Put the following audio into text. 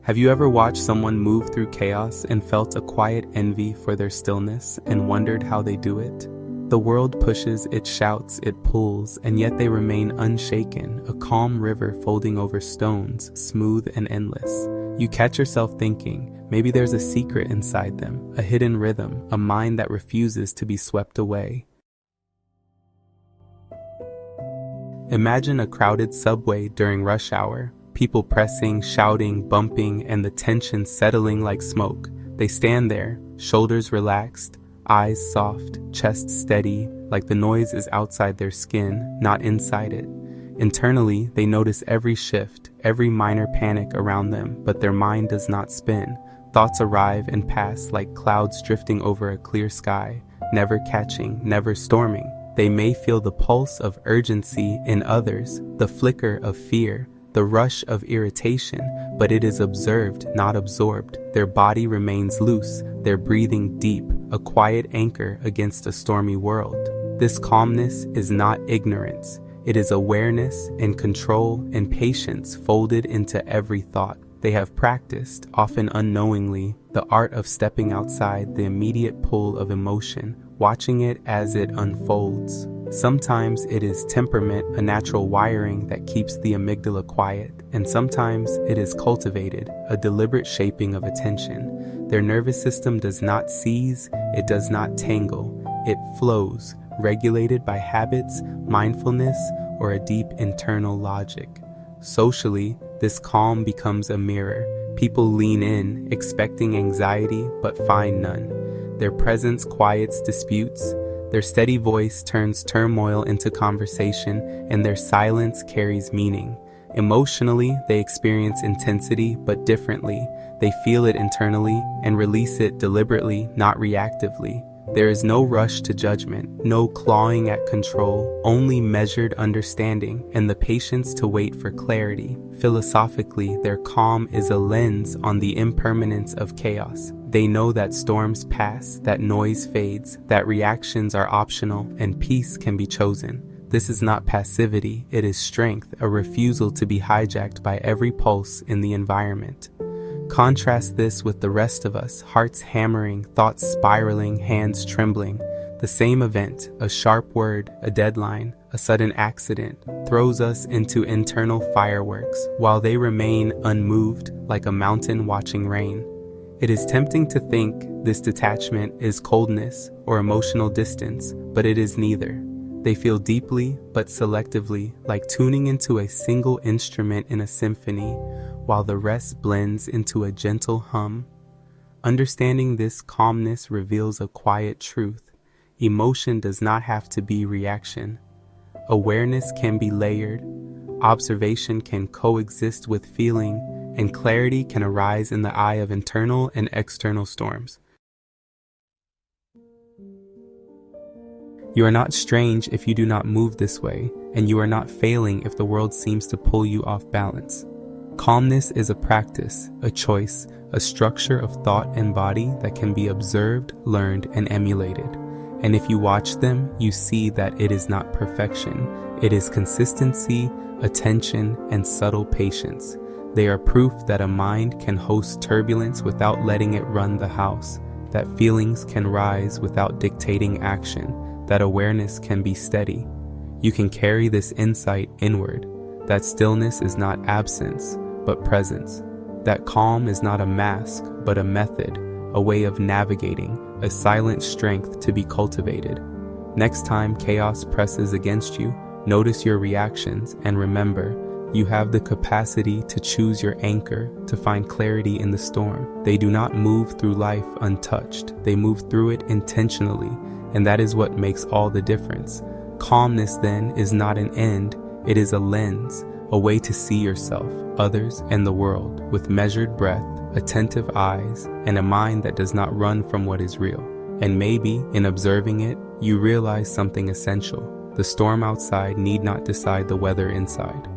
Have you ever watched someone move through chaos and felt a quiet envy for their stillness and wondered how they do it? The world pushes, it shouts, it pulls, and yet they remain unshaken, a calm river folding over stones, smooth and endless. You catch yourself thinking, maybe there's a secret inside them, a hidden rhythm, a mind that refuses to be swept away. Imagine a crowded subway during rush hour. People pressing, shouting, bumping, and the tension settling like smoke. They stand there, shoulders relaxed, eyes soft, chest steady, like the noise is outside their skin, not inside it. Internally, they notice every shift, every minor panic around them, but their mind does not spin. Thoughts arrive and pass like clouds drifting over a clear sky, never catching, never storming. They may feel the pulse of urgency in others, the flicker of fear, the rush of irritation, but it is observed, not absorbed. Their body remains loose, their breathing deep, a quiet anchor against a stormy world. This calmness is not ignorance. It is awareness and control and patience folded into every thought. They have practiced, often unknowingly, the art of stepping outside the immediate pull of emotion, watching it as it unfolds. Sometimes it is temperament, a natural wiring that keeps the amygdala quiet, and sometimes it is cultivated, a deliberate shaping of attention. Their nervous system does not seize, it does not tangle, it flows, regulated by habits, mindfulness, or a deep internal logic. Socially, this calm becomes a mirror. People lean in, expecting anxiety, but find none. Their presence quiets disputes. Their steady voice turns turmoil into conversation, and their silence carries meaning. Emotionally, they experience intensity, but differently. They feel it internally and release it deliberately, not reactively. There is no rush to judgment, no clawing at control, only measured understanding and the patience to wait for clarity. Philosophically, their calm is a lens on the impermanence of chaos. They know that storms pass, that noise fades, that reactions are optional, and peace can be chosen. This is not passivity, it is strength, a refusal to be hijacked by every pulse in the environment. Contrast this with the rest of us, hearts hammering, thoughts spiraling, hands trembling. The same event, a sharp word, a deadline, a sudden accident, throws us into internal fireworks, while they remain unmoved like a mountain watching rain. It is tempting to think this detachment is coldness or emotional distance, but it is neither. They feel deeply but selectively, like tuning into a single instrument in a symphony, while the rest blends into a gentle hum. Understanding this calmness reveals a quiet truth. Emotion does not have to be reaction. Awareness can be layered. Observation can coexist with feeling, and clarity can arise in the eye of internal and external storms. You are not strange if you do not move this way, and you are not failing if the world seems to pull you off balance. Calmness is a practice, a choice, a structure of thought and body that can be observed, learned, and emulated. And if you watch them, you see that it is not perfection. It is consistency, attention, and subtle patience. They are proof that a mind can host turbulence without letting it run the house, that feelings can rise without dictating action, that awareness can be steady. You can carry this insight inward, that stillness is not absence, but presence, that calm is not a mask, but a method, a way of navigating, a silent strength to be cultivated. Next time chaos presses against you, notice your reactions and remember, you have the capacity to choose your anchor, to find clarity in the storm. They do not move through life untouched. They move through it intentionally, and that is what makes all the difference. Calmness, then, is not an end. It is a lens, a way to see yourself, others, and the world with measured breath, attentive eyes, and a mind that does not run from what is real. And maybe, in observing it, you realize something essential. The storm outside need not decide the weather inside.